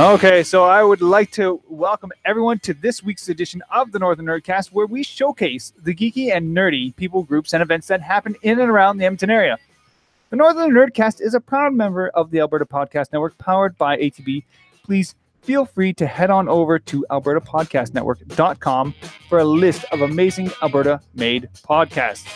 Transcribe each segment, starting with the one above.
Okay, so I would like to welcome everyone to this week's edition of the Northern Nerdcast, where we showcase the geeky and nerdy people, groups, and events that happen in and around the Edmonton area. The Northern Nerdcast is a proud member of the Alberta Podcast Network, powered by ATB. Please feel free to head on over to albertapodcastnetwork.com for a list of amazing Alberta-made podcasts.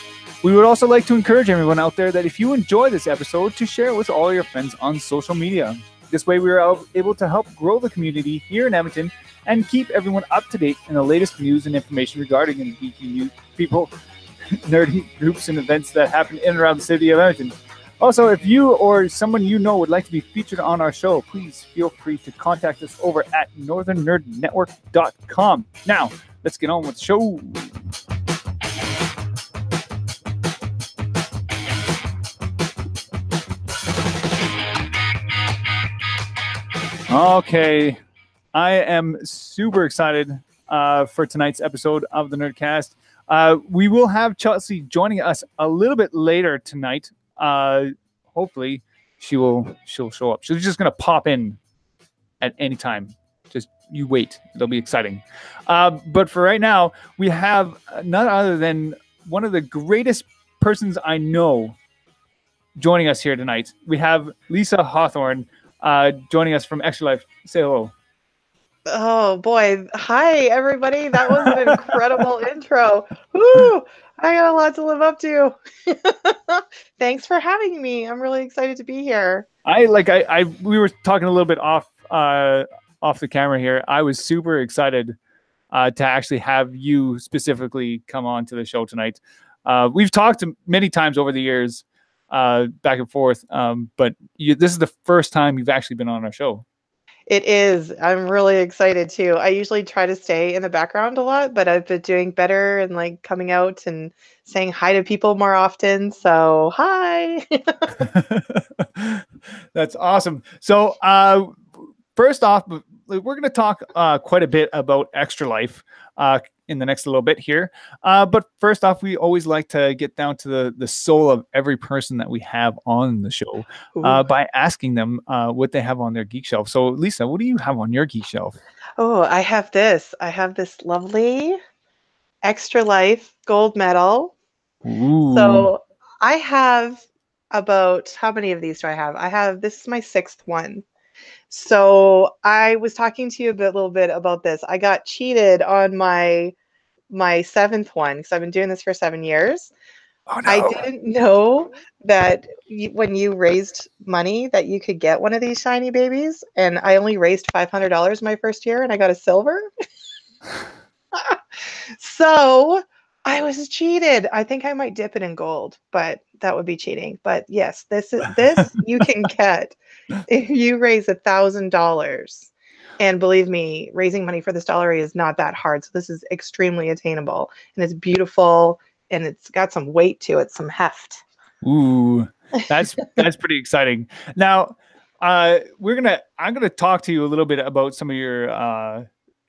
We would also like to encourage everyone out there that if you enjoy this episode, to share it with all your friends on social media. This way, we are able to help grow the community here in Edmonton and keep everyone up to date in the latest news and information regarding the geeky people, nerdy groups, and events that happen in and around the city of Edmonton. Also, if you or someone you know would like to be featured on our show, please feel free to contact us over at northernnerdnetwork.com. Now, let's get on with the show. Okay, I am super excited for tonight's episode of the Nerdcast. We will have Chelsea joining us a little bit later tonight. Hopefully, she'll show up. She's just gonna pop in at any time. Just you wait; it'll be exciting. But for right now, we have none other than one of the greatest persons I know joining us here tonight. We have Lisa Hawthorne. Joining us from Extra Life. Say hello. Oh boy. Hi everybody. That was an incredible intro. Woo! I got a lot to live up to. Thanks for having me. I'm really excited to be here. We were talking a little bit off the camera here. I was super excited to actually have you specifically come on to the show tonight. We've talked many times over the years, back and forth, but this is the first time you've actually been on our show. It is. I'm really excited too. I usually try to stay in the background a lot, but I've been doing better and like coming out and saying hi to people more often. So hi. That's awesome. So first off, we're going to talk quite a bit about Extra Life in the next little bit here. But first off, we always like to get down to the soul of every person that we have on the show by asking them what they have on their geek shelf. So Lisa, what do you have on your geek shelf? Oh, I have this lovely Extra Life gold medal. Ooh. So I have about, how many of these do I have? This is my 6th one. So I was talking to you a little bit about this. I got cheated on my 7th one because I've been doing this for 7 years. Oh, no. I didn't know that when you raised money that you could get one of these shiny babies, and I only raised $500 my first year, and I got a silver. So I was cheated. I think I might dip it in gold, but that would be cheating. But yes, this you can get if you raise $1,000. And believe me, raising money for this dollar is not that hard. So this is extremely attainable, and it's beautiful, and it's got some weight to it, some heft. Ooh, that's pretty exciting. Now, I'm gonna talk to you a little bit about some of your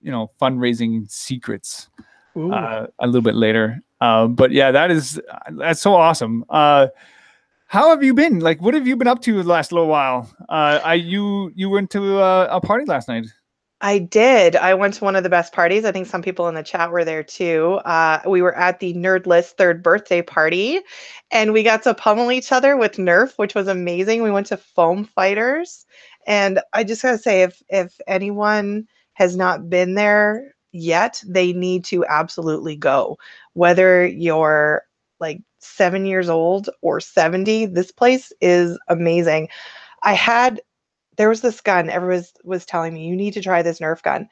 fundraising secrets a little bit later. But yeah, that's so awesome. How have you been? Like, what have you been up to the last little while? You went to a party last night. I did. I went to one of the best parties. I think some people in the chat were there too. We were at the Nerdlist 3rd birthday party, and we got to pummel each other with Nerf, which was amazing. We went to Foam Fighters, and I just gotta say, if anyone has not been there yet, they need to absolutely go. Whether you're like 7 years old or 70, this place is amazing. There was this gun, everyone was telling me, you need to try this Nerf gun.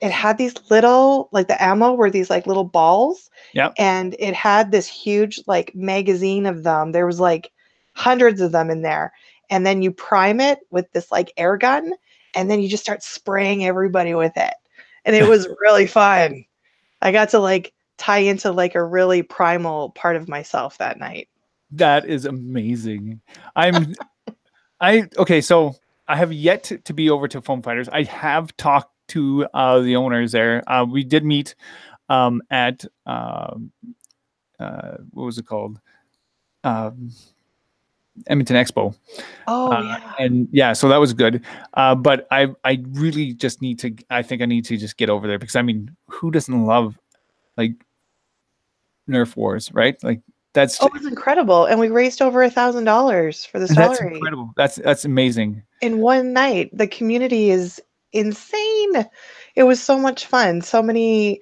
It had these little, like the ammo were these like little balls. Yep. And it had this huge like magazine of them. There was like hundreds of them in there. And then you prime it with this like air gun, and then you just start spraying everybody with it. And it was really fun. I got to like tie into like a really primal part of myself that night. That is amazing. Okay, so I have yet to be over to Foam Fighters. I have talked to the owners there. We did meet at what was it called? Edmonton Expo. Oh yeah. And yeah, so that was good. But I really just need to. I think I need to just get over there because I mean, who doesn't love like Nerf wars, right? Like that's Oh, it was incredible. And we raised over $1,000 for the that's Stollery incredible. That's amazing. in one night. The community is insane. It was so much fun. So many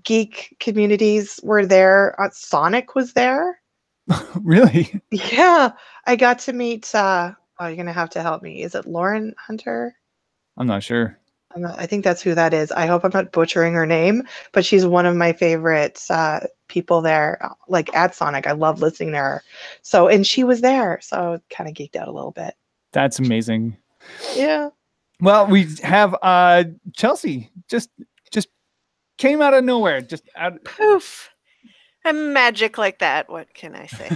geek communities were there. Sonic was there. Really? Yeah. I got to meet oh, you're gonna have to help me. Is it Lauren Hunter? I'm not sure. I think that's who that is. I hope I'm not butchering her name, but she's one of my favorite people there, like at Sonic. I love listening to her. So, and she was there, so kind of geeked out a little bit. That's amazing. Yeah. Well, we have Chelsea just came out of nowhere. Just out. Poof. I'm magic like that. What can I say?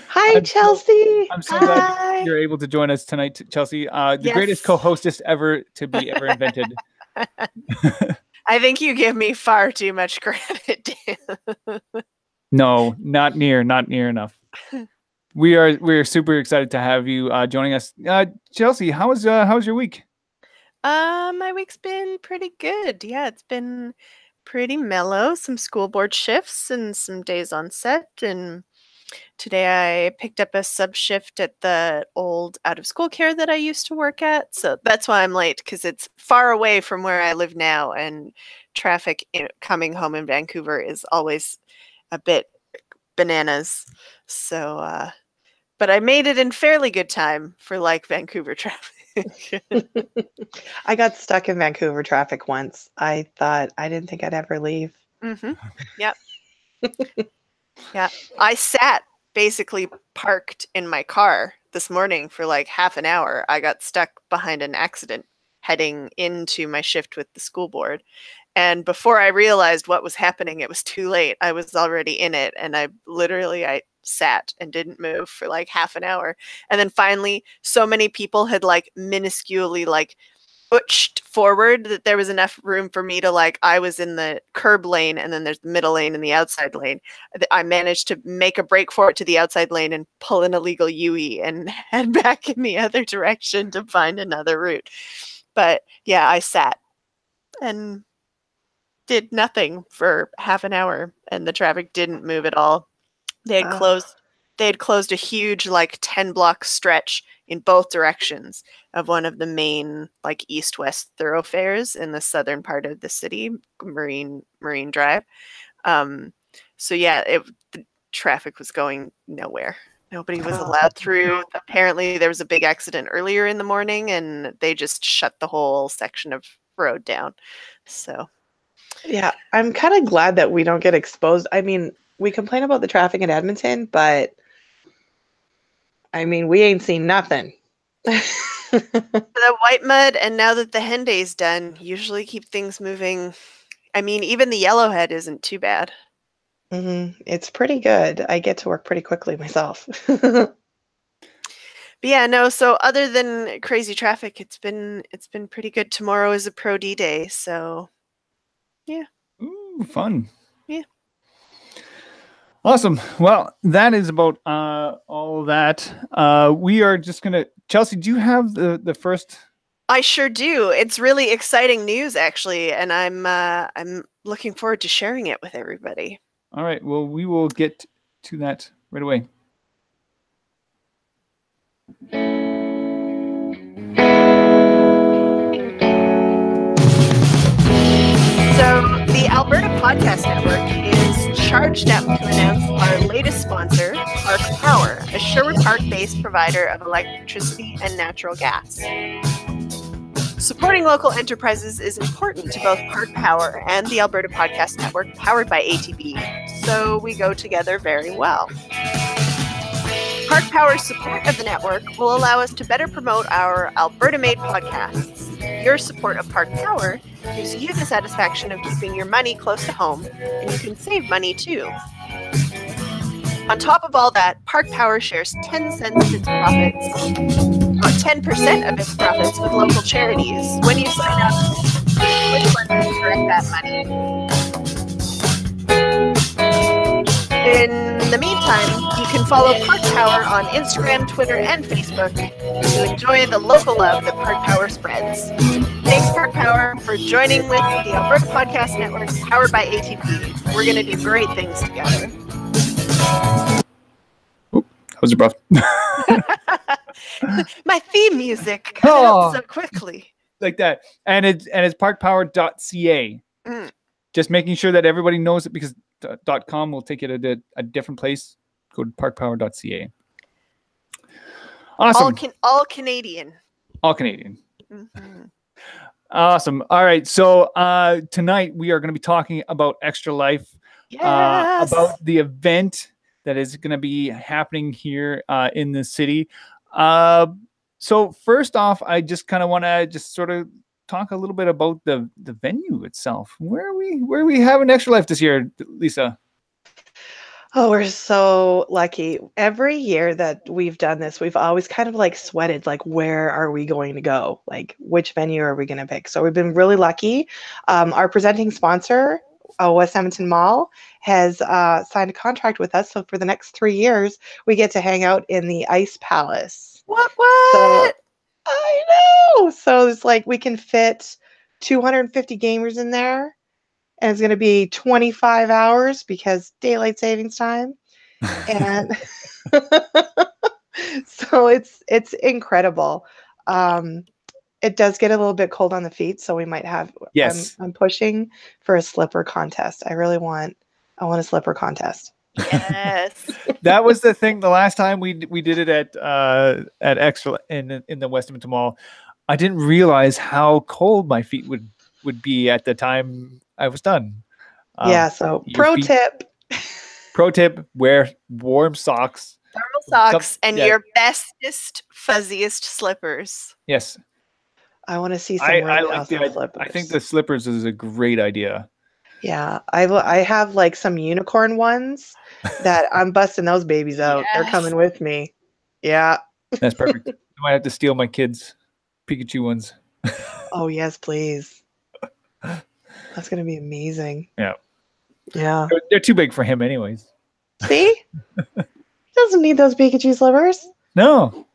Hi, Chelsea. I'm so Hi. glad you're able to join us tonight, Chelsea. The Yes. greatest co-hostess ever to be ever invented. I think you give me far too much credit, Dan. No, not near enough. We're super excited to have you joining us. Chelsea, how was your week? My week's been pretty good. Yeah, it's been pretty mellow. Some school board shifts and some days on set. And today I picked up a sub shift at the old out of school care that I used to work at. So that's why I'm late, because it's far away from where I live now, and traffic coming home in Vancouver is always a bit bananas. So, but I made it in fairly good time for like Vancouver traffic. I got stuck in Vancouver traffic once. I didn't think I'd ever leave. Mm-hmm. Yep. Yeah. I sat basically parked in my car this morning for like half an hour. I got stuck behind an accident heading into my shift with the school board. And before I realized what was happening, it was too late. I was already in it. And I sat and didn't move for like half an hour. And then finally, so many people had like minusculely like pushed forward that there was enough room for me to like, I was in the curb lane and then there's the middle lane and the outside lane. I managed to make a break for it to the outside lane and pull an illegal UE and head back in the other direction to find another route. But yeah, I sat and did nothing for half an hour and the traffic didn't move at all. They had closed a huge like 10-block stretch in both directions of one of the main like east-west thoroughfares in the southern part of the city, Marine Drive. So yeah, the traffic was going nowhere. Nobody was allowed through. Apparently there was a big accident earlier in the morning and they just shut the whole section of road down. So Yeah, I'm kind of glad that we don't get exposed. I mean, we complain about the traffic in Edmonton, but I mean, we ain't seen nothing. The white mud, and now that the hen day's done, usually keep things moving. I mean, even the yellowhead isn't too bad. It's pretty good. I get to work pretty quickly myself. But yeah, no, so other than crazy traffic, it's been pretty good. Tomorrow is a Pro D day, so yeah. Ooh, fun. Yeah. Awesome. Well, that is about all of that. We are just gonna. Chelsea, do you have the first? I sure do. It's really exciting news, actually, and I'm looking forward to sharing it with everybody. All right. Well, we will get to that right away. So the Alberta Podcast Network is charged up to announce our latest sponsor, Park Power, a Sherwood Park-based provider of electricity and natural gas. Supporting local enterprises is important to both Park Power and the Alberta Podcast Network, powered by ATB, so we go together very well. Park Power's support of the network will allow us to better promote our Alberta-made podcasts. Your support of Park Power gives you the satisfaction of keeping your money close to home, and you can save money too. On top of all that, Park Power shares 10 cents of its profits, 10% of its profits with local charities when you sign up, which lets you direct that money. In the meantime, you can follow Park Power on Instagram, Twitter, and Facebook to enjoy the local love that Park Power spreads. Thanks, Park Power, for joining with the Alberta Podcast Network, powered by ATP. We're going to do great things together. That was rough. My theme music cut out so quickly. Like that. And it's parkpower.ca. Just making sure that everybody knows it, because .com will take you to a different place. Go to parkpower.ca. Awesome. All Canadian. All Canadian. Mm-hmm. Awesome. All right. So tonight we are going to be talking about Extra Life. Yes. About the event that is going to be happening here in the city. So first off, I just kind of want to just sort of talk a little bit about the venue itself. Where are we having Extra Life this year, Lisa? Oh, we're so lucky. Every year that we've done this, we've always kind of like sweated, like, where are we going to go? Like, which venue are we going to pick? So we've been really lucky. Our presenting sponsor, West Edmonton Mall, has signed a contract with us. So for the next 3 years, we get to hang out in the Ice Palace. What? So, I know. So it's like we can fit 250 gamers in there. And it's going to be 25 hours because daylight savings time. And so it's incredible. It does get a little bit cold on the feet, so we might have. Yes. I'm pushing for a slipper contest. I want a slipper contest. Yes. That was the thing. The last time we did it at Extra in the West Edmonton Mall, I didn't realize how cold my feet would be at the time I was done. Yeah. So pro tip, wear warm socks. Thermal socks and your bestest, fuzziest slippers. Yes. I want to see some slippers. I think the slippers is a great idea. Yeah. I have like some unicorn ones that I'm busting those babies out. Yes. They're coming with me. Yeah. That's perfect. I might have to steal my kids' Pikachu ones. Oh, yes, please. That's going to be amazing. Yeah. Yeah. They're too big for him anyways. See? He doesn't need those Pikachu slippers. No.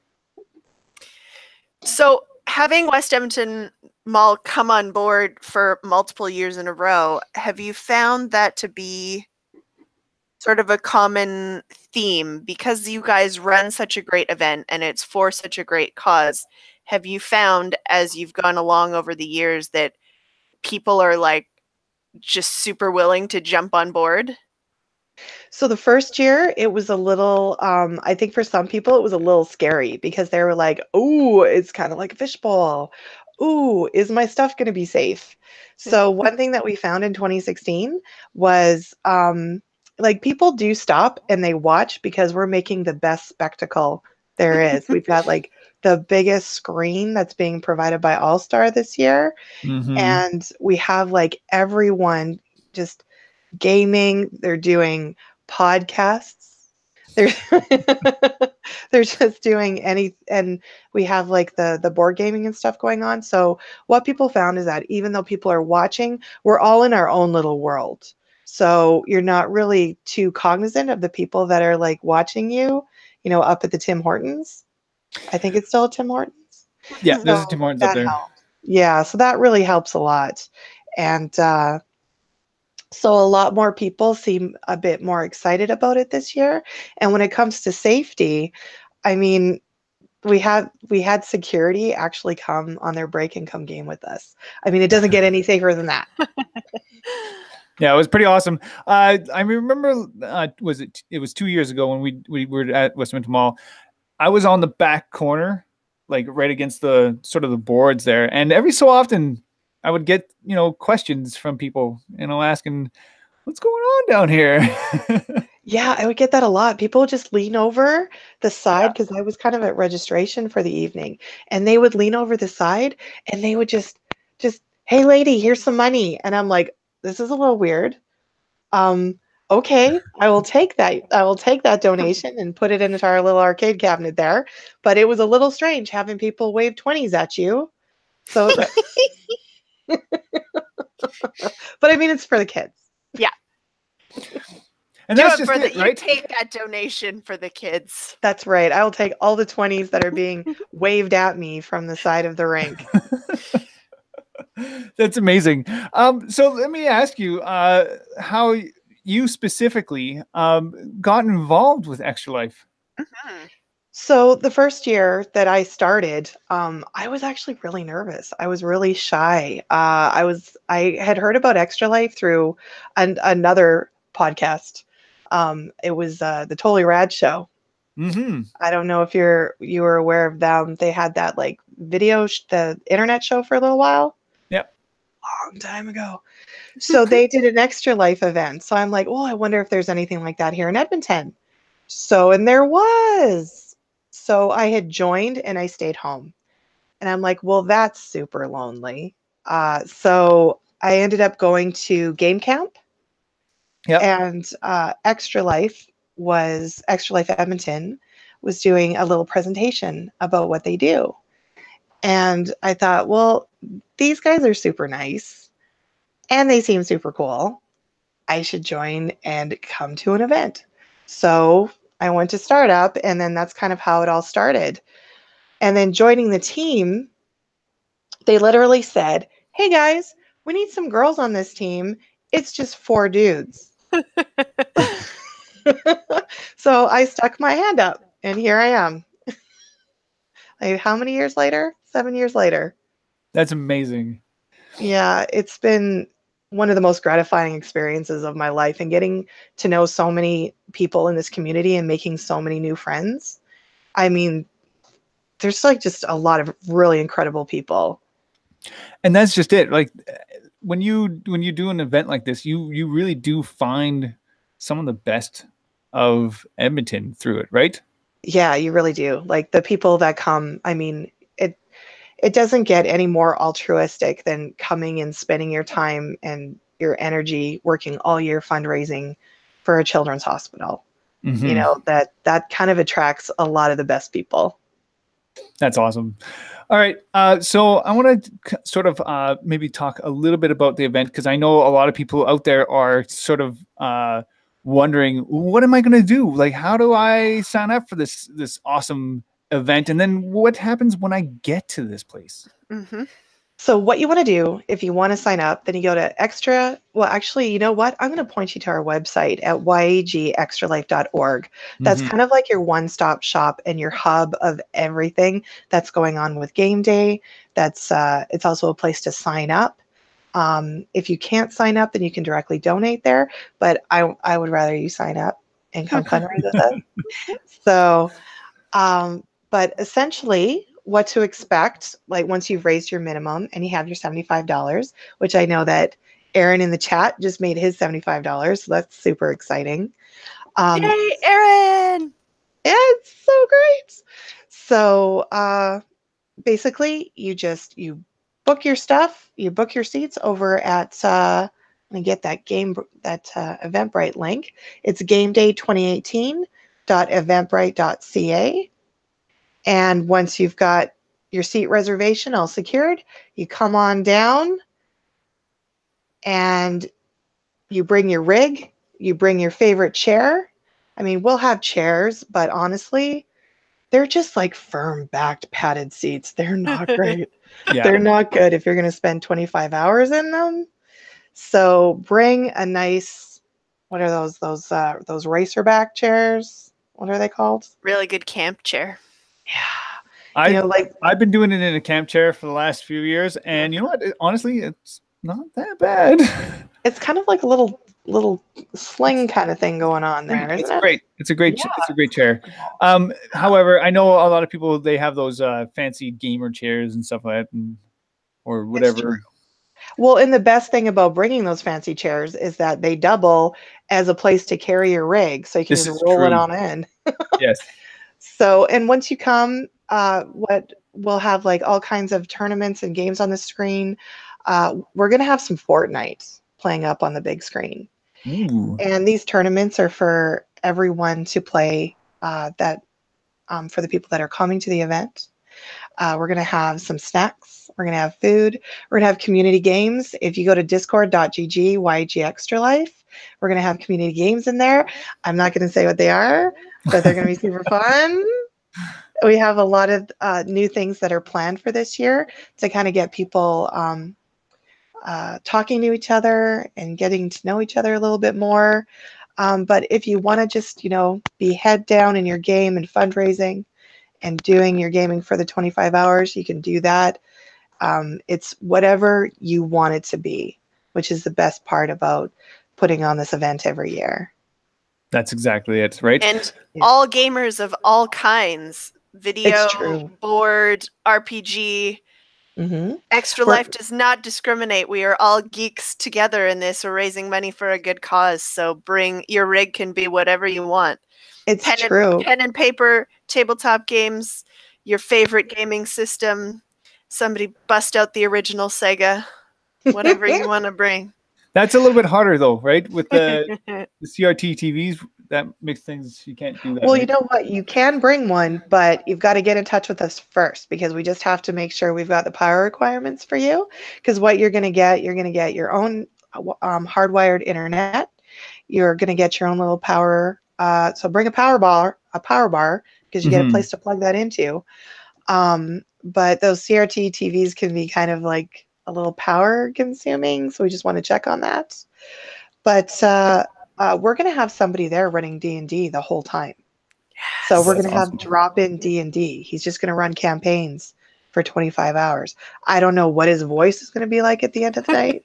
So having West Edmonton Mall come on board for multiple years in a row, have you found that to be sort of a common theme? Because you guys run such a great event and it's for such a great cause, have you found as you've gone along over the years that people are like just super willing to jump on board? So the first year it was a little, I think for some people it was a little scary because they were like, oh, it's kind of like a fishbowl. Ooh, is my stuff going to be safe? So one thing that we found in 2016 was like people do stop and they watch because we're making the best spectacle there is. We've got like the biggest screen that's being provided by All Star this year. Mm-hmm. And we have like everyone just gaming. They're doing podcasts. They're just doing and we have like the board gaming and stuff going on. So what people found is that even though people are watching, we're all in our own little world. So you're not really too cognizant of the people that are like watching you, up at the Tim Hortons. I think it's still a Tim Hortons. Yeah, there's a Tim Hortons up there. Helped. Yeah, so that really helps a lot. And so a lot more people seem a bit more excited about it this year. And when it comes to safety, I mean, we had security actually come on their break and come game with us. I mean, it doesn't get any safer than that. Yeah, it was pretty awesome. I remember, it was 2 years ago when we were at West Edmonton Mall. I was on the back corner, like right against the sort of the boards there. And every so often I would get, questions from people, asking, what's going on down here? Yeah, I would get that a lot. People would just lean over the side because I was kind of at registration for the evening. And they would lean over the side and they would just, hey, lady, here's some money. And I'm like, this is a little weird. Okay, I will take that. I will take that donation and put it into our little arcade cabinet there. But it was a little strange having people wave 20s at you. So, but I mean, it's for the kids. Yeah. And Do that's it just for it, you right? take that donation for the kids. That's right. I'll take all the 20s that are being waved at me from the side of the rink. That's amazing. So let me ask you, how you specifically got involved with Extra Life. Mhm. So the first year that I started, I was actually really nervous. I was really shy. I had heard about Extra Life through another podcast. It was the Totally Rad Show. Mm-hmm. I don't know if you were aware of them. They had that like the internet show for a little while, Yep. long time ago. So they did an Extra Life event. So I'm like, well, I wonder if there's anything like that here in Edmonton. So, and there was. So I had joined and I stayed home. And I'm like, well, that's super lonely. So I ended up going to game camp, Yep. and Extra Life Edmonton was doing a little presentation about what they do. And I thought, well, these guys are super nice and they seem super cool. I should join and come to an event. So I went to startup, and then that's kind of how it all started. And then joining the team, they literally said, hey guys, we need some girls on this team. It's just 4 dudes. So I stuck my hand up, and here I am. Like, how many years later? 7 years later. That's amazing. Yeah, it's been one of the most gratifying experiences of my life, and getting to know so many people in this community and making so many new friends. I mean, there's like just a lot of really incredible people. And that's just it. Like when you do an event like this, you really do find some of the best of Edmonton through it, right? Yeah, you really do. Like the people that come, I mean, it doesn't get any more altruistic than coming and spending your time and your energy working all year fundraising for a children's hospital. You Mm-hmm. know, that kind of attracts a lot of the best people. That's awesome. All right. So I want to sort of maybe talk a little bit about the event, because I know a lot of people out there are sort of wondering, what am I going to do? Like, how do I sign up for this awesome event? And then what happens when I get to this place? Mm-hmm. So what you want to do if you want to sign up, then you go to well, actually, you know what? I'm going to point you to our website at yegextralife.org. That's Mm-hmm. kind of like your one-stop shop and your hub of everything that's going on with game day. It's also a place to sign up. If you can't sign up, then you can directly donate there. But I would rather you sign up and come fundraise with us. So but essentially, what to expect, like once you've raised your minimum and you have your $75, which I know that Aaron in the chat just made his $75, so that's super exciting. Yay, Aaron! It's so great. So basically, you book your stuff, you book your seats over at let me get that Eventbrite link. It's gameday2018.eventbrite.ca. And once you've got your seat reservation all secured, you come on down and you bring your rig, you bring your favorite chair. I mean, we'll have chairs, but honestly, they're just like firm backed padded seats. They're not great. Yeah. They're not good if you're going to spend 25 hours in them. So bring a nice, what are those racerback chairs? What are they called? Really good camp chair. Yeah. You know, like I've been doing it in a camp chair for the last few years, and you know what? Honestly, it's not that bad. it's kind of like a little sling kind of thing going on there, It's isn't it? great. It's a great. Yeah. It's a great chair. However, I know a lot of people, they have those fancy gamer chairs and stuff like that, or It's whatever. true. Well, and the best thing about bringing those fancy chairs is that they double as a place to carry your rig, so you can This just is roll it true. on in. Yes. So, and once you come, what we'll have like all kinds of tournaments and games on the screen. We're gonna have some Fortnite playing up on the big screen. Ooh. And these tournaments are for everyone to play. For the people that are coming to the event. We're going to have some snacks We're going to have food. We're going to have community games. If you go to discord.gg, YG Extra Life, we're going to have community games in there. I'm not going to say what they are, but they're going to be super fun. We have a lot of new things that are planned for this year to kind of get people talking to each other and getting to know each other a little bit more. But if you want to just, be head down in your game and fundraising and doing your gaming for the 25 hours, you can do that. It's whatever you want it to be, which is the best part about putting on this event every year. That's exactly it, right? And all gamers of all kinds, video, board, RPG, Extra Life does not discriminate. We are all geeks together in this. We're raising money for a good cause. So bring your rig can be whatever you want. It's true. Pen and paper, tabletop games, your favorite gaming system. Somebody bust out the original Sega. Whatever you want to bring. That's a little bit harder though, right? With the CRT TVs, that makes things, you can't do that. Well, right? you know what? You can bring one, but you've got to get in touch with us first, because we just have to make sure we've got the power requirements for you. Because what you're going to get your own hardwired internet. You're going to get your own little power. So bring a power bar, because you get a place to plug that into. But those CRT TVs can be kind of like a little power consuming, so we just want to check on that. But we're going to have somebody there running D&D the whole time. Yes, so we're going to have drop-in D&D. He's just going to run campaigns for 25 hours. I don't know what his voice is going to be like at the end of the night.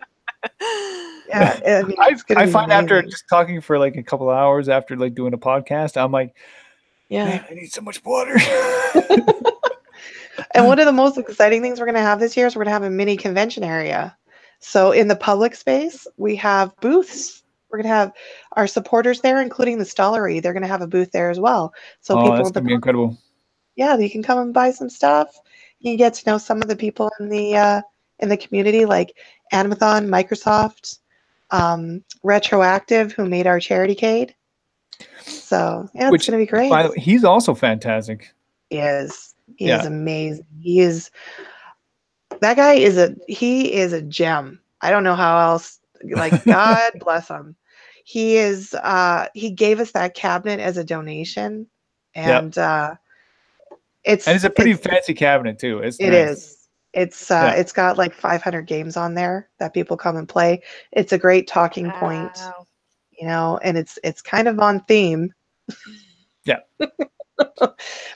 Yeah, I mean, I find after just talking for like a couple of hours after like doing a podcast, I'm like, man, I need so much water. And one of the most exciting things we're going to have this year is we're going to have a mini convention area. So in the public space, we have booths. We're going to have our supporters there, including the Stollery. They're going to have a booth there as well. So people, that's going to be incredible. Yeah, you can come and buy some stuff. You can get to know some of the people in the community, like Animathon, Microsoft, Retroactive, who made our charity cade. So yeah, it's going to be great. By the way, he's also fantastic. He is. He is amazing. That guy is a gem. I don't know how else. Like, God bless him. He is. He gave us that cabinet as a donation, and it's a pretty fancy cabinet too. It is. It's got like 500 games on there that people come and play. It's a great talking point, and it's kind of on theme. Yeah.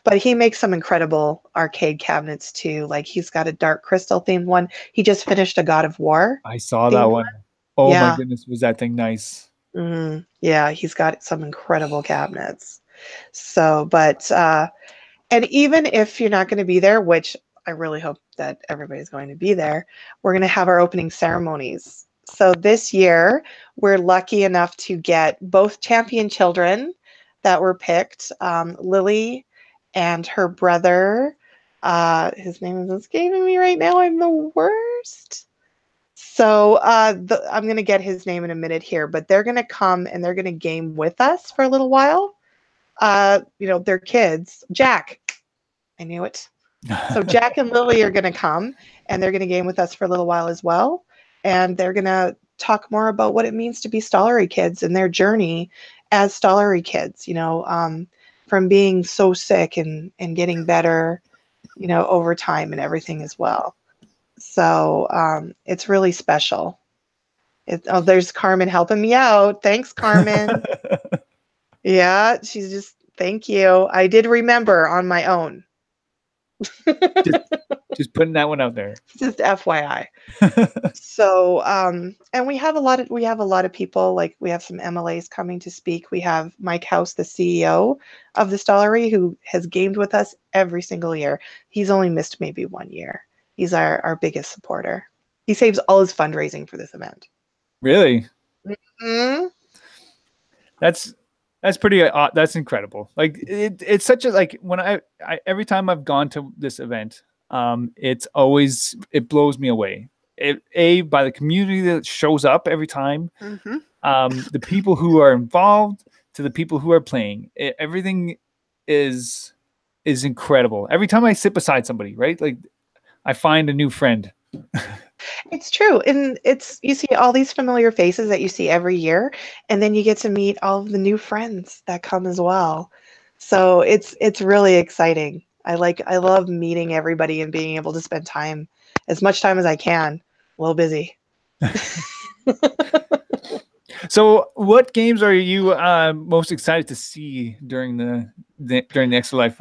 But he makes some incredible arcade cabinets too. Like, he's got a Dark Crystal themed one. He just finished a God of War. I saw that one. Oh my goodness, was that thing nice? Yeah, he's got some incredible cabinets. So, but and even if you're not going to be there, which I really hope that everybody's going to be there, we're going to have our opening ceremonies. So this year, we're lucky enough to get both champion children that were picked, Lily and her brother. His name is escaping me right now. I'm the worst. So I'm going to get his name in a minute here, but they're going to come and they're going to game with us for a little while. They're kids. Jack. I knew it. So Jack and Lily are going to come and they're going to game with us for a little while as well. And they're going to talk more about what it means to be Stollery kids and their journey as Stollery kids, from being so sick and getting better, over time and everything as well. So it's really special. There's Carmen helping me out. Thanks, Carmen. Yeah, she's just, thank you. I did remember on my own. just putting that one out there. Just FYI. So, and we have a lot of people, like we have some MLAs coming to speak. We have Mike House, the CEO of the Stollery, who has gamed with us every single year. He's only missed maybe 1 year. He's our biggest supporter. He saves all his fundraising for this event. Really? Mm-hmm. That's pretty. That's incredible. Like it's such a, like, when I every time I've gone to this event, it blows me away. By the community that shows up every time, the people who are involved to the people who are playing. Everything is incredible. Every time I sit beside somebody, right? Like, I find a new friend. It's true. And you see all these familiar faces that you see every year, and then you get to meet all of the new friends that come as well. So it's really exciting. I love meeting everybody and being able to spend time, as much time as I can. A little busy. So, what games are you most excited to see during the Extra Life?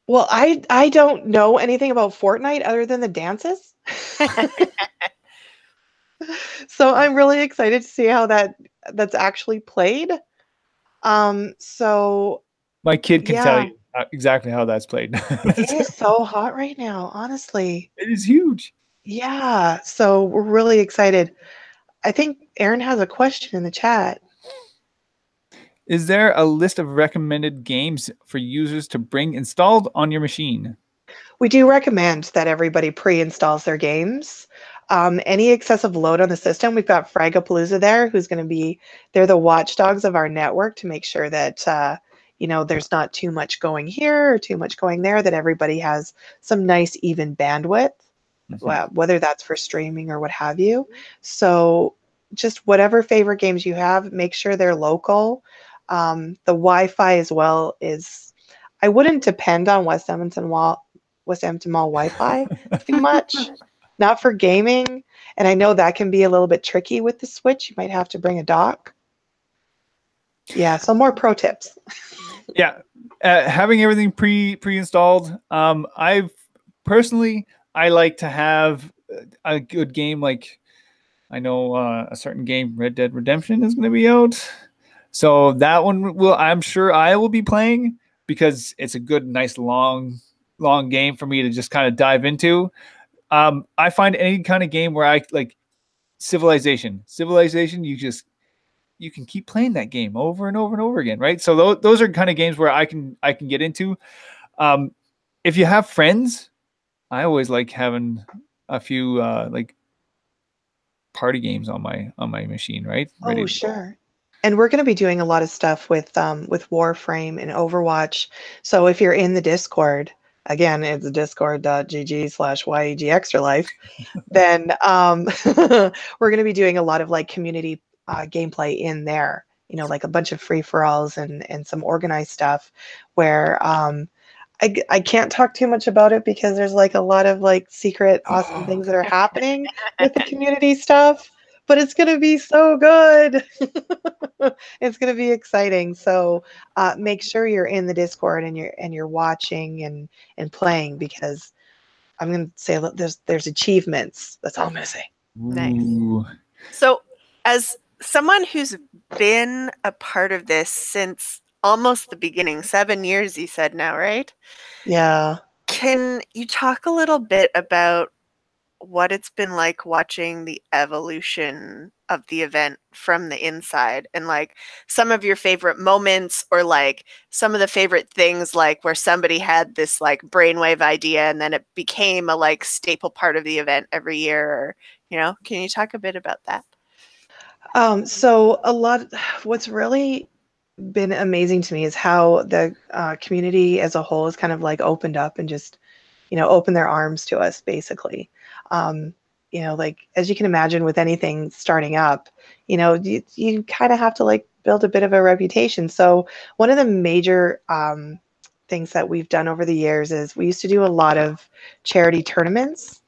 Well, I don't know anything about Fortnite other than the dances. So I'm really excited to see how that's actually played. So My kid can tell yeah, you exactly how that's played. it is so hot right now, honestly. It is huge. Yeah, so we're really excited. I think Aaron has a question in the chat. Is there a list of recommended games for users to bring installed on your machine? We do recommend that everybody pre-installs their games. Any excessive load on the system, we've got Fragapalooza there, who's going to be, they're the watchdogs of our network to make sure that, there's not too much going here or too much going there, that everybody has some nice even bandwidth, whether that's for streaming or what have you. So just whatever favorite games you have, make sure they're local. The Wi-Fi as well is, I wouldn't depend on West Edmonton Mall Wi-Fi too much. Not for gaming. And I know that can be a little bit tricky with the Switch. You might have to bring a dock. Yeah, so more pro tips. Yeah, having everything pre-installed. I've personally, I like to have a good game. Like I know a certain game, Red Dead Redemption, is going to be out, so that one will, I'm sure I will be playing because it's a good, nice, long game for me to just kind of dive into. I find any kind of game where I like Civilization, you can keep playing that game over and over and over again, right? So those are kind of games where I can get into. If you have friends, I always like having a few like party games on my machine, right? Ready Oh, to go. sure. And we're going to be doing a lot of stuff with Warframe and Overwatch. So if you're in the Discord, again, it's discord.gg/YEG Extra Life, then we're going to be doing a lot of like community gameplay in there. Like a bunch of free-for-alls and some organized stuff where I can't talk too much about it because there's like a lot of like secret awesome things that are happening with the community stuff, but it's going to be so good. It's going to be exciting. So make sure you're in the Discord and you're watching and playing, because I'm going to say there's achievements. That's all I'm going to say. Nice. Ooh. So, as someone who's been a part of this since almost the beginning, 7 years, you said now, right? Yeah. Can you talk a little bit about what it's been like watching the evolution of the event from the inside, and like some of your favorite moments, or like some of the favorite things, like where somebody had this like brainwave idea and then it became a like staple part of the event every year, or, can you talk a bit about that? So what's really been amazing to me is how the community as a whole has kind of like opened up and just, opened their arms to us, basically. Like, as you can imagine with anything starting up, you kind of have to like build a bit of a reputation. So one of the major things that we've done over the years is we used to do a lot of charity tournaments,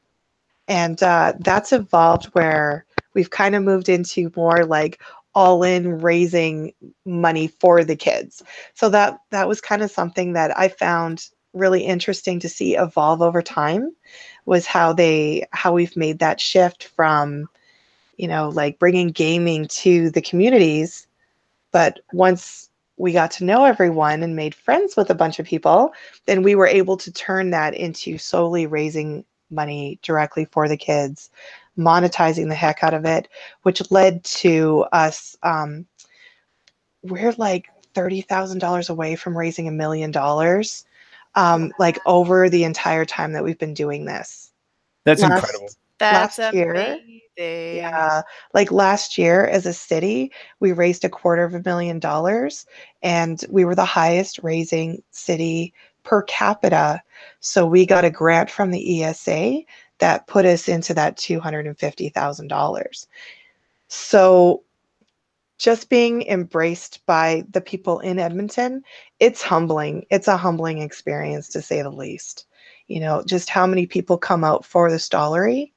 and that's evolved where we've kind of moved into more like all in raising money for the kids. So that was kind of something that I found really interesting to see evolve over time, was how we've made that shift from, like bringing gaming to the communities. But once we got to know everyone and made friends with a bunch of people, then we were able to turn that into solely raising money directly for the kids, monetizing the heck out of it, which led to us, we're like $30,000 away from raising $1 million, like over the entire time that we've been doing this. That's incredible. That's Last year, amazing. yeah, like last year as a city, we raised $250,000, and we were the highest raising city per capita. So we got a grant from the ESA that put us into that $250,000. So just being embraced by the people in Edmonton, it's humbling. It's a humbling experience to say the least. Just how many people come out for the Stollery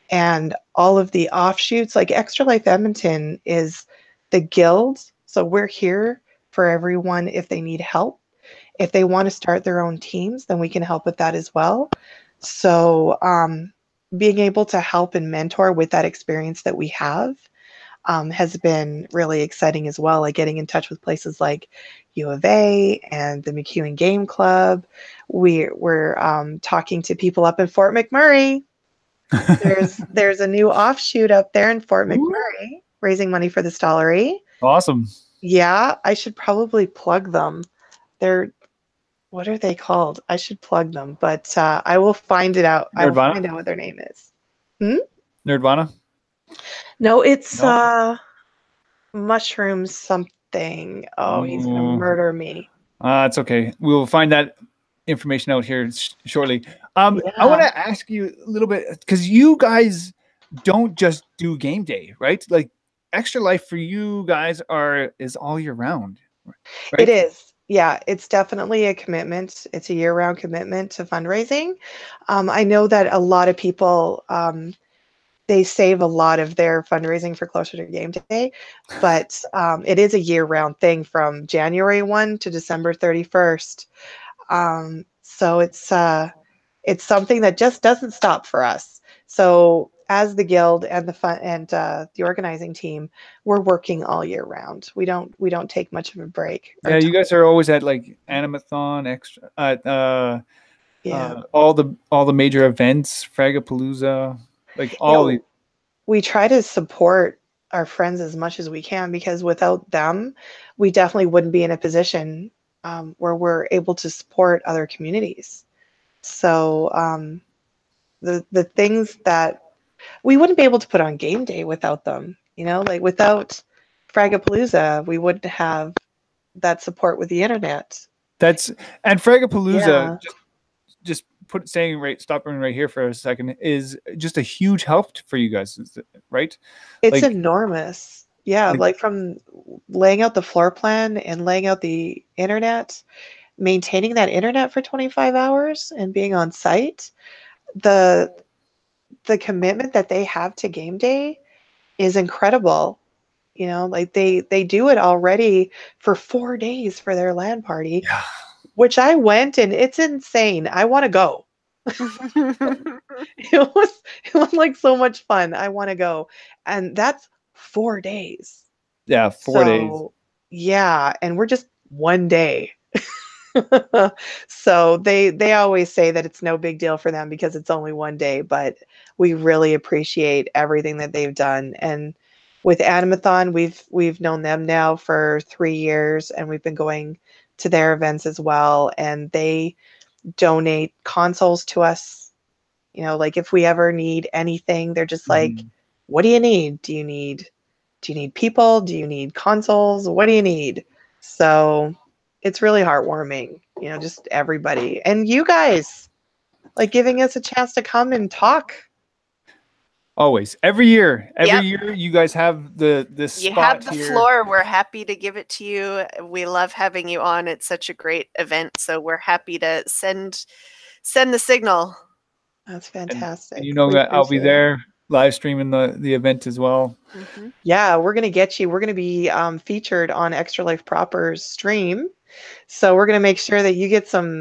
and all of the offshoots. Like Extra Life Edmonton is the guild. So we're here for everyone if they need help. If they want to start their own teams, then we can help with that as well. So being able to help and mentor with that experience that we have has been really exciting as well. Like getting in touch with places like U of A and the McEwen Game Club. We're talking to people up in Fort McMurray. There's a new offshoot up there in Fort McMurray raising money for the Stollery. Awesome. Yeah, I should probably plug them. What are they called? I should plug them, but I will find it out. I will find out what their name is. Nerdvana? No, it's Mushroom something. Oh, he's gonna murder me. It's okay. We'll find that information out here shortly. I want to ask you a little bit, because you guys don't just do game day, right? Like Extra Life for you guys is all year round, right? It is. Yeah, it's definitely a commitment. It's a year-round commitment to fundraising. I know that a lot of people they save a lot of their fundraising for closer to game day, but it is a year-round thing from January 1 to December 31st. So it's something that just doesn't stop for us. So as the guild and the organizing team, we're working all year round. We don't take much of a break. Yeah, you guys are always at like Animathon, extra all the major events, Fragapalooza, like all these. We try to support our friends as much as we can, because without them, we definitely wouldn't be in a position where we're able to support other communities. So the things that we wouldn't be able to put on game day without them, like without Fragapalooza, we wouldn't have that support with the internet. And Fragapalooza, just stopping right here for a second, is just a huge help for you guys, right? It's enormous. Yeah, like from laying out the floor plan and laying out the internet, maintaining that internet for 25 hours and being on site, the commitment that they have to game day is incredible. Like they do it already for 4 days for their LAN party, which I went, and it's insane. I want to go. It was like so much fun. I want to go. And that's 4 days. Yeah, 4 days. Yeah, and we're just 1 day. So they always say that it's no big deal for them because it's only 1 day, but we really appreciate everything that they've done. And with Animathon, we've known them now for 3 years, and we've been going to their events as well, and they donate consoles to us. Like if we ever need anything, they're just like, what do you need? Do you need people? Do you need consoles? What do you need? So it's really heartwarming, just everybody. And you guys, like giving us a chance to come and talk. Always. Every year you guys have this spot. You have the here. floor. We're happy to give it to you. We love having you on. It's such a great event. So we're happy to send the signal. That's fantastic. And I'll be there live streaming the event as well. Mm-hmm. Yeah, we're going to get you. We're going to be featured on Extra Life Proper's stream. So we're going to make sure that you get we're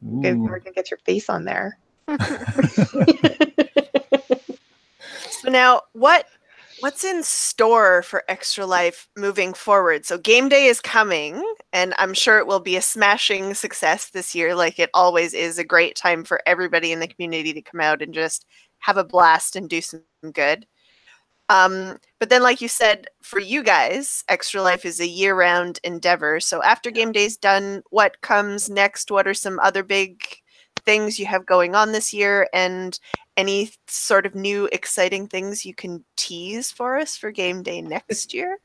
going to get your face on there. So now what's in store for Extra Life moving forward? So game day is coming, and I'm sure it will be a smashing success this year. Like it always is, a great time for everybody in the community to come out and just have a blast and do some good. But then, like you said, for you guys, Extra Life is a year-round endeavor. So after game day's done, what comes next? What are some other big things you have going on this year, and any sort of new exciting things you can tease for us for game day next year?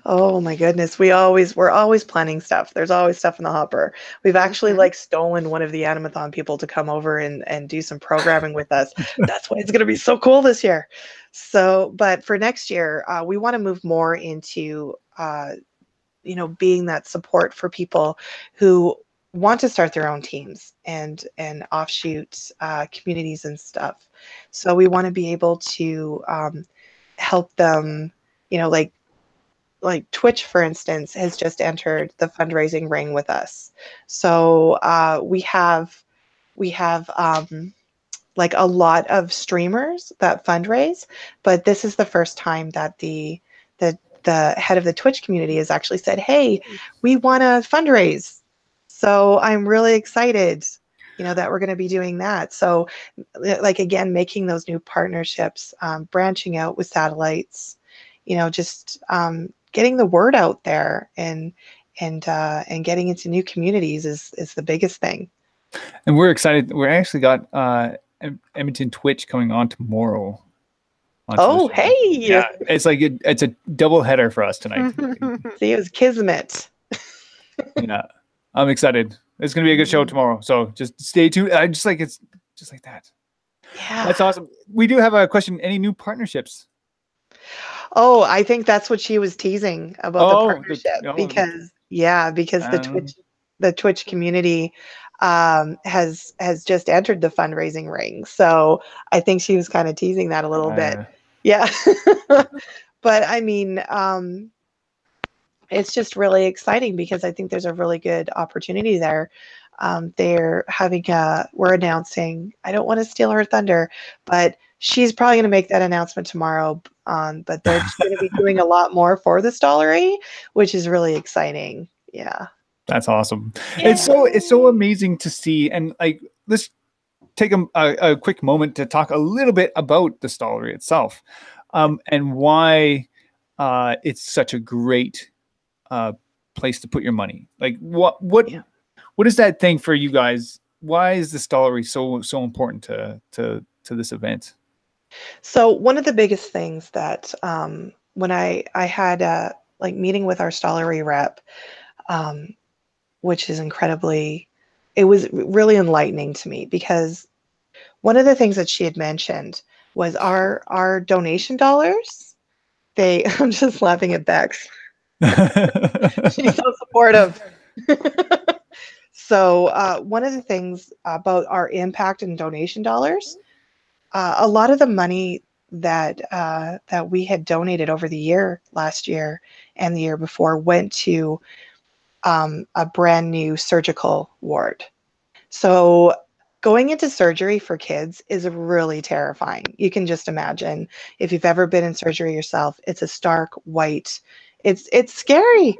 Oh my goodness. We're always planning stuff. There's always stuff in the hopper. We've actually Mhm. like stolen one of the Animathon people to come over and do some programming with us. That's why it's going to be so cool this year. So, but for next year, we want to move more into, being that support for people who want to start their own teams and offshoot communities and stuff. So we want to be able to help them, like Twitch, for instance, has just entered the fundraising ring with us. So we have like a lot of streamers that fundraise, but this is the first time that the head of the Twitch community has actually said, "Hey, we want to fundraise." So I'm really excited, that we're going to be doing that. So, like again, making those new partnerships, branching out with satellites, just getting the word out there and getting into new communities is the biggest thing. And we're excited. We actually got Edmonton Twitch coming on tomorrow. Onto the Oh, show. hey! Yeah, it's like it's a double header for us tonight. See, it was kismet. Yeah, I'm excited. It's gonna be a good show tomorrow. So just stay tuned. I just like it's just like that. Yeah. That's awesome. We do have a question. Any new partnerships? Oh, I think that's what she was teasing about the Oh, partnership the because the Twitch community has just entered the fundraising ring. So I think she was kind of teasing that a little bit. Yeah. But I mean, it's just really exciting because I think there's a really good opportunity there. We're announcing, I don't want to steal her thunder, but she's probably going to make that announcement tomorrow. But they're going to be doing a lot more for the Stollery, which is really exciting. Yeah. That's awesome. Yay. It's so amazing to see. And like, let's take a quick moment to talk a little bit about the Stollery itself, and why it's such a great place to put your money. Like what is that thing for you guys? Why is the Stollery so important to this event? So one of the biggest things that when I had like meeting with our Stollery rep, which is it was really enlightening to me because one of the things that she had mentioned was our donation dollars. I'm just laughing at Bex. She's so supportive. So one of the things about our impact and donation dollars, a lot of the money that we had donated over the year, last year and the year before, went to a brand new surgical ward. So going into surgery for kids is really terrifying. You can just imagine if you've ever been in surgery yourself, it's a stark white. It's scary.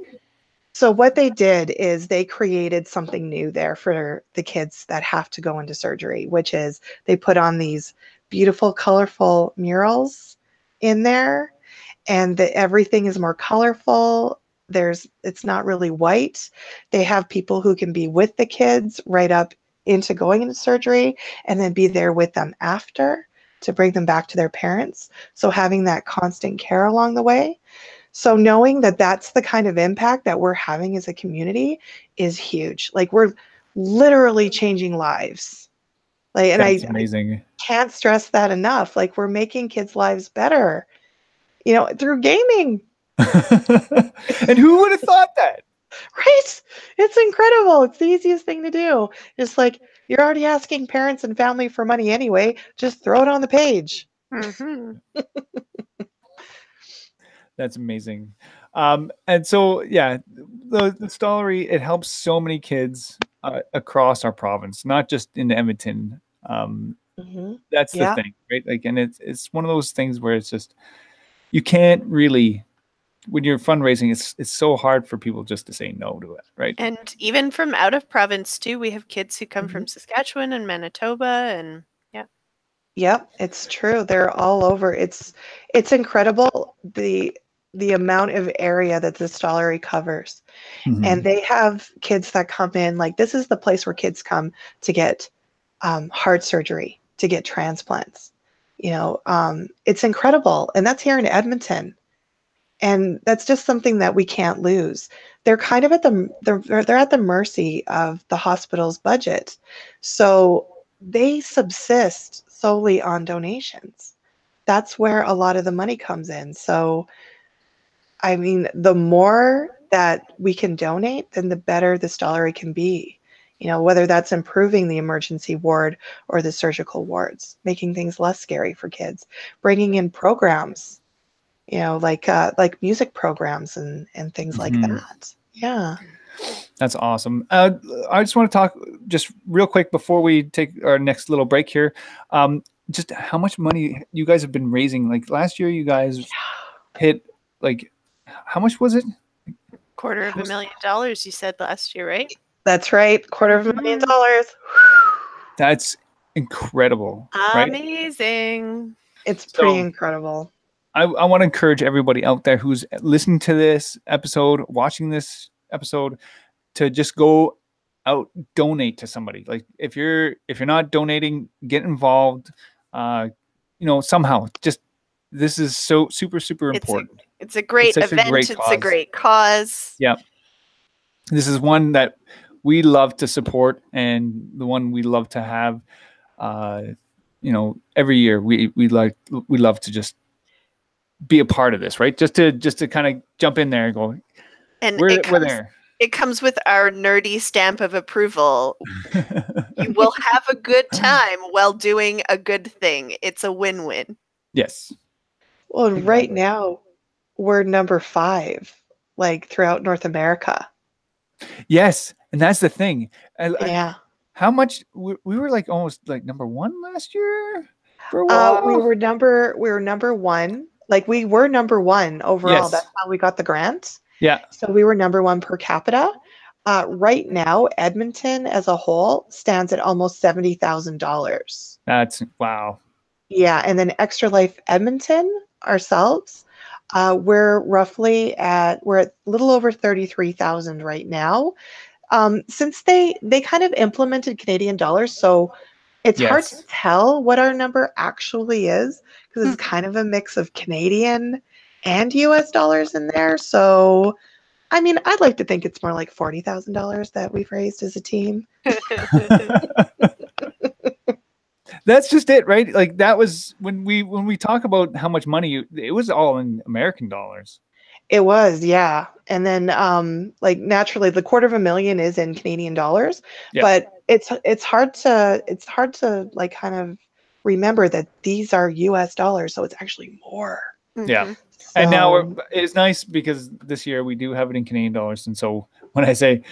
So what they did is they created something new there for the kids that have to go into surgery, which is they put on these beautiful, colorful murals in there, and everything is more colorful. It's not really white. They have people who can be with the kids right up into going into surgery and then be there with them after to bring them back to their parents. So having that constant care along the way. So knowing that that's the kind of impact that we're having as a community is huge. Like we're literally changing lives. Like, and That's amazing. I can't stress that enough. Like we're making kids' lives better, through gaming. And who would have thought that? Right? It's incredible. It's the easiest thing to do. Just like you're already asking parents and family for money anyway, just throw it on the page. Mm-hmm. That's amazing. And so, yeah, the Stollery, it helps so many kids across our province, not just in Edmonton. That's the thing, right? Like, and it's one of those things where it's just, you can't really, when you're fundraising, it's so hard for people just to say no to it, right? And even from out of province too, we have kids who come from Saskatchewan and Manitoba, and Yep, it's true. They're all over. It's incredible the amount of area that the Stollery covers. And they have kids that come in, like this is the place where kids come to get heart surgery, to get transplants. It's incredible. And that's here in Edmonton. And that's just something that we can't lose. They're kind of at they're at the mercy of the hospital's budget. So they subsist solely on donations. That's where a lot of the money comes in. So I mean, the more that we can donate, then the better the dollar can be. You know, whether that's improving the emergency ward or the surgical wards, making things less scary for kids, bringing in programs, you know, like music programs and things like that. Yeah. That's awesome. I just want to talk just real quick before we take our next little break here. Just how much money you guys have been raising. Like last year, you guys hit like, how much was it? $250,000 you said last year, right? That's right. $250,000. That's incredible. Right? Amazing. It's pretty incredible. I want to encourage everybody out there who's listening to this episode, watching this episode, to just go out, donate to somebody. Like if you're not donating, get involved. Somehow. Just this is so super important. It's a great event. It's a great cause. Yeah. This is one that we love to support, and the one we love to have. Every year we love to just be a part of this, right? Just to kind of jump in there and go. And we're there. It comes with our nerdy stamp of approval. You will have a good time while doing a good thing. It's a win-win. Yes. Well, exactly. Right now we're number 5, like throughout North America. Yes, and that's the thing. Yeah. How much we were like almost like number 1 last year for a while. We were number 1. Like we were number 1 overall. Yes. That's how we got the grant. Yeah. So we were number 1 per capita. Right now, Edmonton as a whole stands at almost $70,000. That's wow. Yeah, and then Extra Life Edmonton ourselves, we're at a little over 33,000 right now. Since they kind of implemented Canadian dollars, so it's hard to tell what our number actually is because it's kind of a mix of Canadian and US dollars in there. So, I mean, I'd like to think it's more like $40,000 that we've raised as a team. That's just it, right? Like that was when we talk about how much money it was all in American dollars. It was, yeah. And then like naturally the $250,000 is in Canadian dollars, but it's hard to like kind of remember that these are US dollars, so it's actually more. Yeah. So, and now it's nice because this year we do have it in Canadian dollars. And so when I say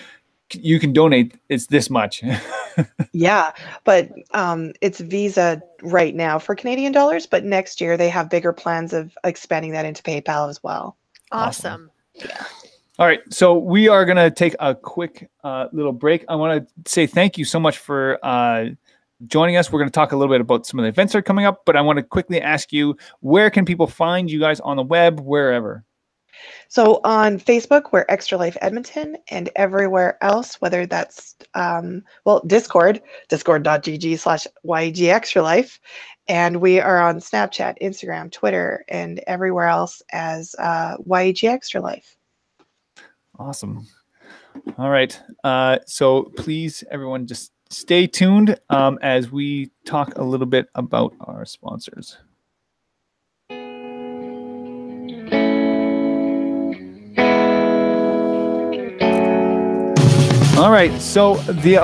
you can donate, it's this much. Yeah. But it's Visa right now for Canadian dollars. But next year they have bigger plans of expanding that into PayPal as well. Awesome. Yeah. All right. So we are going to take a quick little break. I want to say thank you so much for joining us. We're going to talk a little bit about some of the events that are coming up, but I want to quickly ask you, where can people find you guys on the web, wherever? So on Facebook, we're Extra Life Edmonton, and everywhere else, whether that's, Discord, discord.gg/YEG Extra Life. And we are on Snapchat, Instagram, Twitter, and everywhere else as YEG Extra Life. Awesome. All right. So please, everyone, just stay tuned as we talk a little bit about our sponsors. All right. So the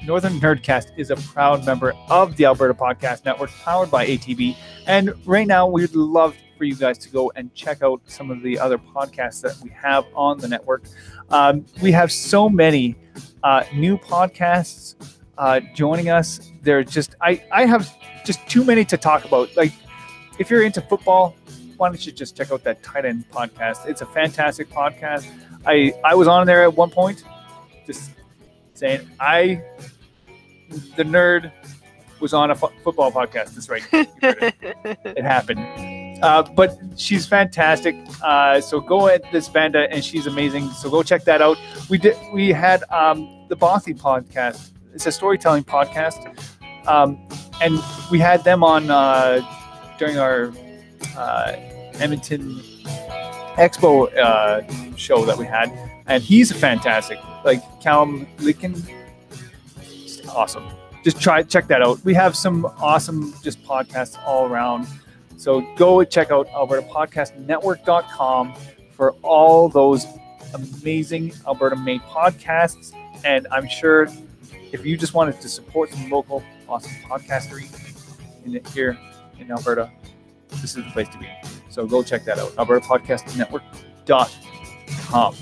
Northern Nerdcast is a proud member of the Alberta Podcast Network, powered by ATB. And right now, we'd love for you guys to go and check out some of the other podcasts that we have on the network. We have so many new podcasts joining us. They're just, I have just too many to talk about. Like, if you're into football, why don't you just check out that Tight End podcast? It's a fantastic podcast. I was on there at one point, just saying, the nerd was on a football podcast. That's right. It happened. But she's fantastic. So go at this Vanda, and she's amazing. So go check that out. We had the Bothy podcast. It's a storytelling podcast. And we had them on during our Edmonton Expo show that we had, and he's fantastic. Like Callum Licken, just awesome. Just check that out. We have some awesome just podcasts all around. So go check out albertapodcastnetwork.com for all those amazing Alberta-made podcasts. And I'm sure if you just wanted to support some local awesome podcastery here in Alberta, this is the place to be. So go check that out, albertapodcastnetwork.com.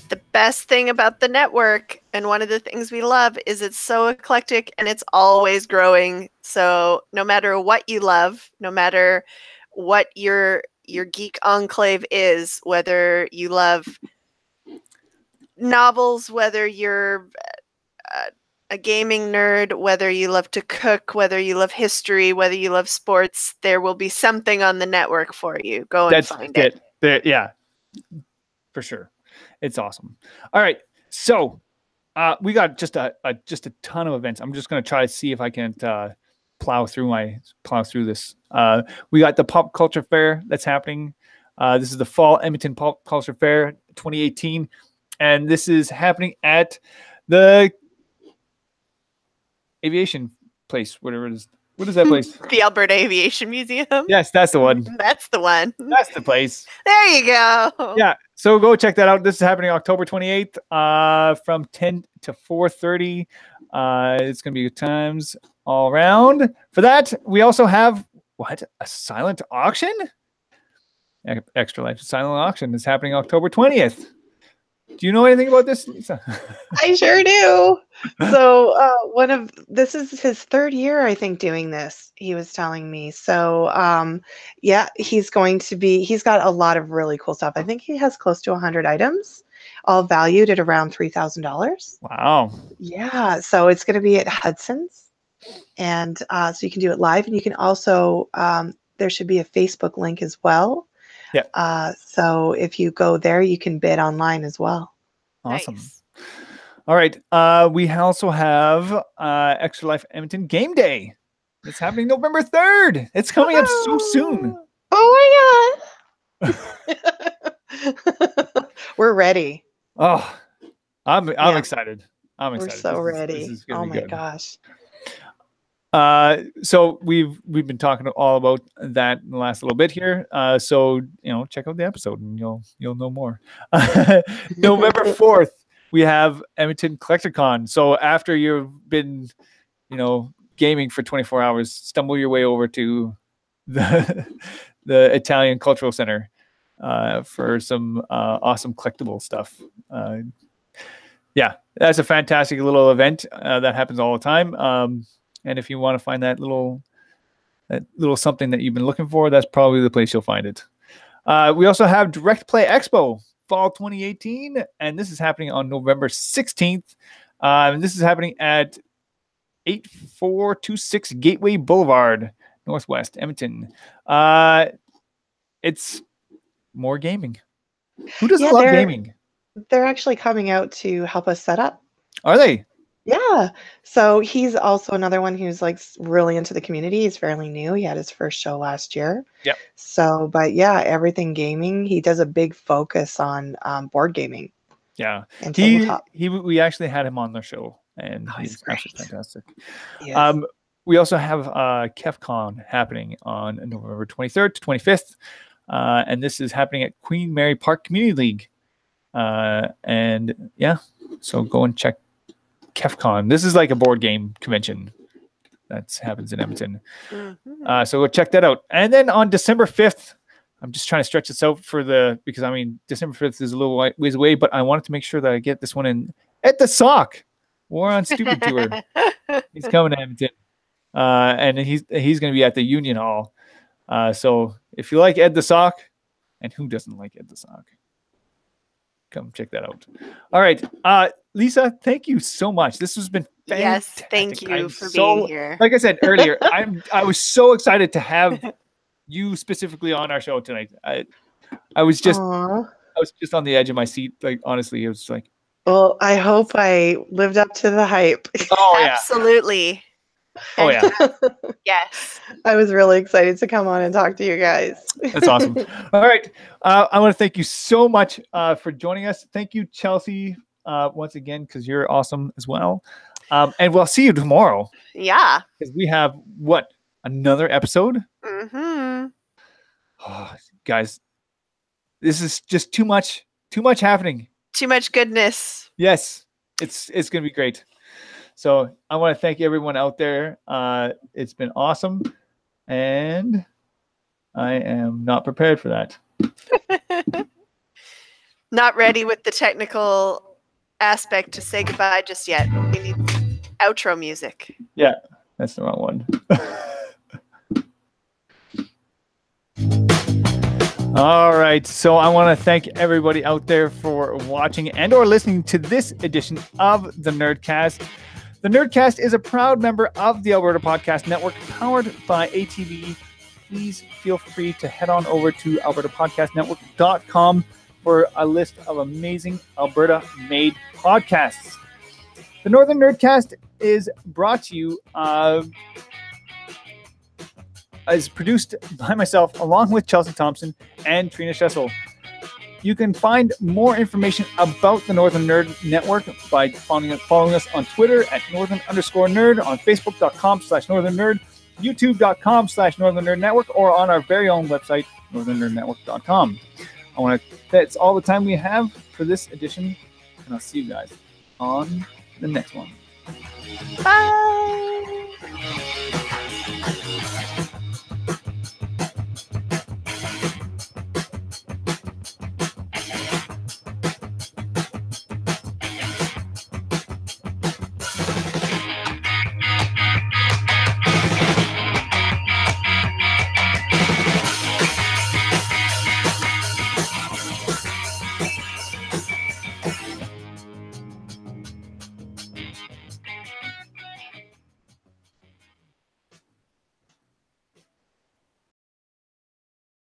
The best thing about the network, and one of the things we love, is it's so eclectic and it's always growing. So no matter what you love, no matter what your geek enclave is, whether you love novels, whether you're a gaming nerd, whether you love to cook, whether you love history, whether you love sports, there will be something on the network for you. Go and find it. Yeah, for sure. It's awesome. All right. So we got just a ton of events. I'm just going to try to see if I can plow through this. We got the Pop Culture Fair that's happening. This is the Fall Edmonton Pop Culture Fair 2018. And this is happening at the aviation place, whatever it is. What is that place? The Alberta Aviation Museum. Yes, that's the one. That's the one. That's the place. There you go. Yeah, so go check that out. This is happening October 28th from 10 to 4:30. It's going to be good times all around. For that, we also have, a silent auction? Extra Life Silent Auction is happening October 20th. Do you know anything about this, Lisa? I sure do. So this is his third year, I think, doing this. He was telling me. So yeah, he's got a lot of really cool stuff. I think he has close to 100 items, all valued at around $3,000. Wow. Yeah. So it's going to be at Hudson's. And so you can do it live, and you can also, there should be a Facebook link as well. Yeah. So if you go there, you can bid online as well. Awesome. Nice. All right. We also have Extra Life Edmonton Game Day. It's happening November 3rd. It's coming up so soon. Oh my God. We're ready. Oh, I'm excited. I'm excited. We're so ready. This is oh be my good. gosh. So we've been talking all about that in the last little bit here. So check out the episode and you'll know more. November 4th, we have Edmonton CollectorCon. So after you've been, gaming for 24 hours, stumble your way over to the Italian Cultural Center for some awesome collectible stuff. Yeah, that's a fantastic little event that happens all the time. And if you want to find that little something that you've been looking for, that's probably the place you'll find it. We also have Direct Play Expo Fall 2018, and this is happening on November 16th. And this is happening at 8426 Gateway Boulevard, Northwest Edmonton. It's more gaming. Who doesn't love gaming? They're actually coming out to help us set up. Are they? Yeah. So he's also another one who's like really into the community. He's fairly new. He had his first show last year. Yep. So, but yeah, everything gaming. He does a big focus on board gaming. Yeah. And we actually had him on the show, and he's absolutely fantastic. Yes. We also have KefCon happening on November 23rd to 25th. And this is happening at Queen Mary Park Community League. And yeah, so go and check KefCon. This is like a board game convention that happens in Edmonton. Mm-hmm. So go check that out. And then on December 5th, I'm just trying to stretch this out because December 5th is a little ways away, but I wanted to make sure that I get this one in at the Sock. War on Stupid Tour. He's coming to Edmonton. And he's going to be at the Union Hall. So if you like Ed the Sock, and who doesn't like Ed the Sock? Come check that out. All right. Lisa, thank you so much. This has been fantastic. Yes, thank you for being here. Like I said earlier, I was so excited to have you specifically on our show tonight. I was just on the edge of my seat. Like, honestly, it was like, well, I hope I lived up to the hype. Oh yeah, absolutely. Oh, yeah. Yes. I was really excited to come on and talk to you guys. That's awesome. All right. I want to thank you so much for joining us. Thank you, Chelsea, once again, because you're awesome as well. And we'll see you tomorrow. Yeah. Because we have, another episode? Mm-hmm. Oh, guys, this is just too much happening. Too much goodness. Yes, it's going to be great. So I want to thank everyone out there. It's been awesome. And I am not prepared for that. Not ready with the technical aspect to say goodbye just yet. We need outro music. Yeah, that's the wrong one. All right. So I want to thank everybody out there for watching and or listening to this edition of the Nerdcast. The Nerdcast is a proud member of the Alberta Podcast Network, powered by ATV. Please feel free to head on over to albertapodcastnetwork.com for a list of amazing Alberta-made podcasts. The Northern Nerdcast is brought to you, is produced by myself, along with Chelsea Thompson and Trina Schessel. You can find more information about the Northern Nerd Network by following us on Twitter at Northern_Nerd, on Facebook.com/NorthernNerd, YouTube.com/Northern Nerd Network, or on our very own website, NorthernNerdNetwork.com. That's all the time we have for this edition, and I'll see you guys on the next one. Bye.